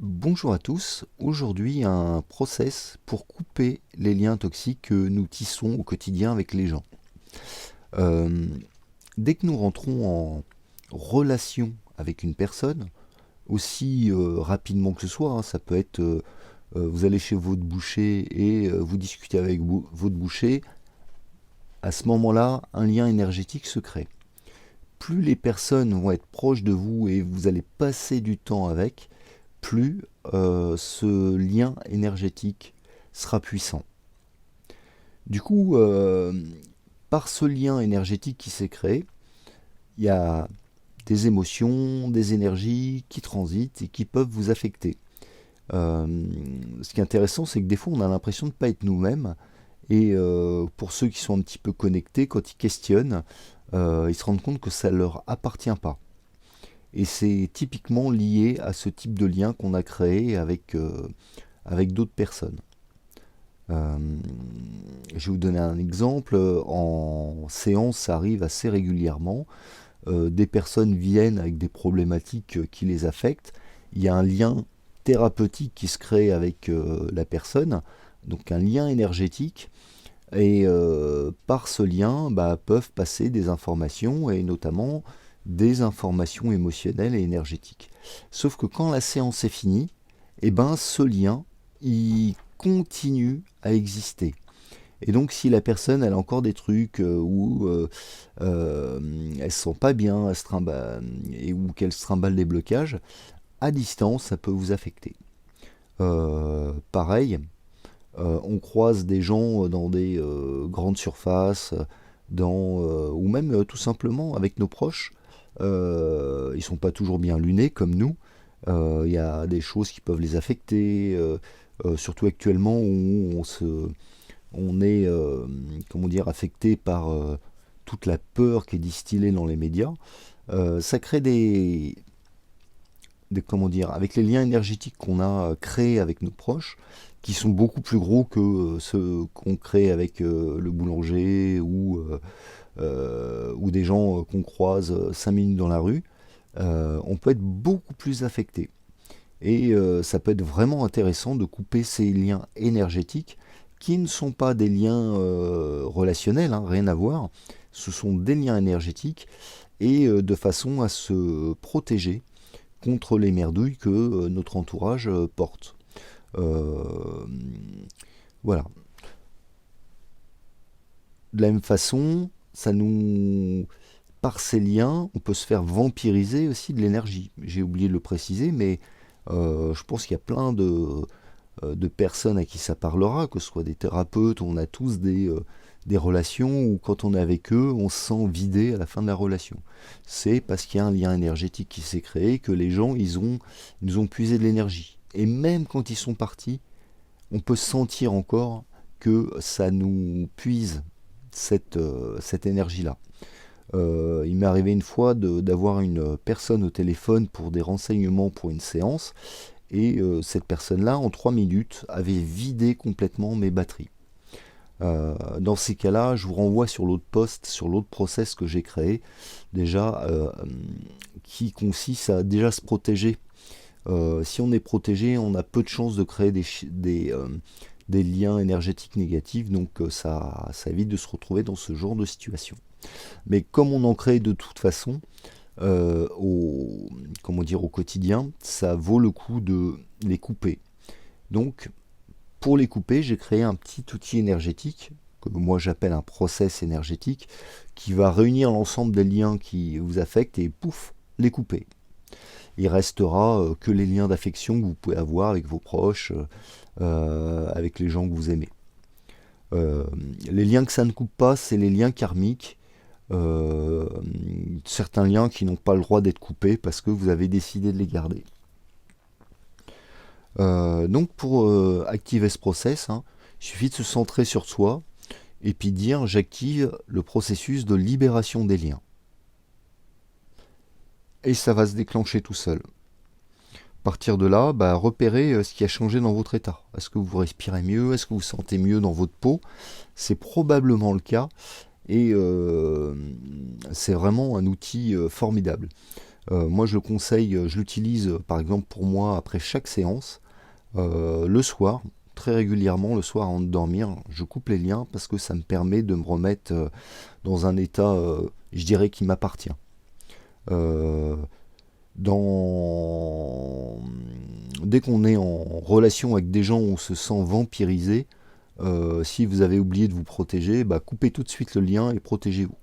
Bonjour à tous, aujourd'hui un process pour couper les liens toxiques que nous tissons au quotidien avec les gens. Euh, Dès que nous rentrons en relation avec une personne, aussi rapidement que ce soit, ça peut être vous allez chez votre boucher et vous discutez avec votre boucher, à ce moment-là un lien énergétique se crée. Plus les personnes vont être proches de vous et vous allez passer du temps avec, plus ce lien énergétique sera puissant. Du coup, par ce lien énergétique qui s'est créé, il y a des émotions, des énergies qui transitent et qui peuvent vous affecter. Ce qui est intéressant, c'est que des fois, on a l'impression de ne pas être nous-mêmes. Et pour ceux qui sont un petit peu connectés, quand ils questionnent, ils se rendent compte que ça ne leur appartient pas. Et c'est typiquement lié à ce type de lien qu'on a créé avec d'autres personnes. Euh, je vais vous donner un exemple. En séance, ça arrive assez régulièrement. Des personnes viennent avec des problématiques qui les affectent. Il y a un lien thérapeutique qui se crée avec la personne, donc un lien énergétique. Et par ce lien, peuvent passer des informations, et notamment des informations émotionnelles et énergétiques. Sauf que quand la séance est finie, ce lien, il continue à exister. Et donc si la personne elle a encore des trucs où elle se sent pas bien, et ou qu'elle se trimballe des blocages, à distance, ça peut vous affecter. Pareil, on croise des gens dans des grandes surfaces, ou même tout simplement avec nos proches. Ils sont pas toujours bien lunés comme nous. Il y a des choses qui peuvent les affecter, surtout actuellement où on est comment dire, affecté par toute la peur qui est distillée dans les médias. Ça crée comment dire, avec les liens énergétiques qu'on a créés avec nos proches, qui sont beaucoup plus gros que ceux qu'on crée avec le boulanger ou des gens qu'on croise 5 minutes dans la rue, on peut être beaucoup plus affecté. Et ça peut être vraiment intéressant de couper ces liens énergétiques qui ne sont pas des liens relationnels, rien à voir. Ce sont des liens énergétiques et de façon à se protéger contre les merdouilles que notre entourage porte. Euh, voilà. De la même façon, par ces liens, on peut se faire vampiriser aussi de l'énergie. J'ai oublié de le préciser, mais je pense qu'il y a plein de personnes à qui ça parlera, que ce soit des thérapeutes, on a tous des relations où quand on est avec eux, on se sent vidé à la fin de la relation. C'est parce qu'il y a un lien énergétique qui s'est créé que les gens, ils nous ont puisé de l'énergie. Et même quand ils sont partis, on peut sentir encore que ça nous puise cette énergie-là. Il m'est arrivé une fois d'avoir une personne au téléphone pour des renseignements pour une séance, et cette personne-là, en 3 minutes, avait vidé complètement mes batteries. Dans ces cas-là, je vous renvoie sur l'autre post, sur l'autre process que j'ai créé, déjà, qui consiste à déjà se protéger. Si on est protégé, on a peu de chances de créer des liens énergétiques négatifs, donc ça évite de se retrouver dans ce genre de situation. Mais comme on en crée de toute façon, comment dire, au quotidien, ça vaut le coup de les couper. Donc, pour les couper, j'ai créé un petit outil énergétique, que moi j'appelle un process énergétique, qui va réunir l'ensemble des liens qui vous affectent et pouf, les couper. Il restera que les liens d'affection que vous pouvez avoir avec vos proches, avec les gens que vous aimez. Euh, les liens que ça ne coupe pas, c'est les liens karmiques. euh, Certains liens qui n'ont pas le droit d'être coupés parce que vous avez décidé de les garder. Donc pour activer ce process, il suffit de se centrer sur soi et puis dire j'active le processus de libération des liens. Et ça va se déclencher tout seul. À partir de là, repérez ce qui a changé dans votre état. Est-ce que vous respirez mieux? Est-ce que vous vous sentez mieux dans votre peau? C'est probablement le cas et c'est vraiment un outil formidable. Moi, je le conseille, je l'utilise par exemple pour moi après chaque séance, le soir, très régulièrement, le soir avant de dormir, je coupe les liens parce que ça me permet de me remettre dans un état, je dirais, qui m'appartient. Euh, dans... Dès qu'on est en relation avec des gens où on se sent vampirisé, si vous avez oublié de vous protéger, bah, coupez tout de suite le lien et protégez-vous.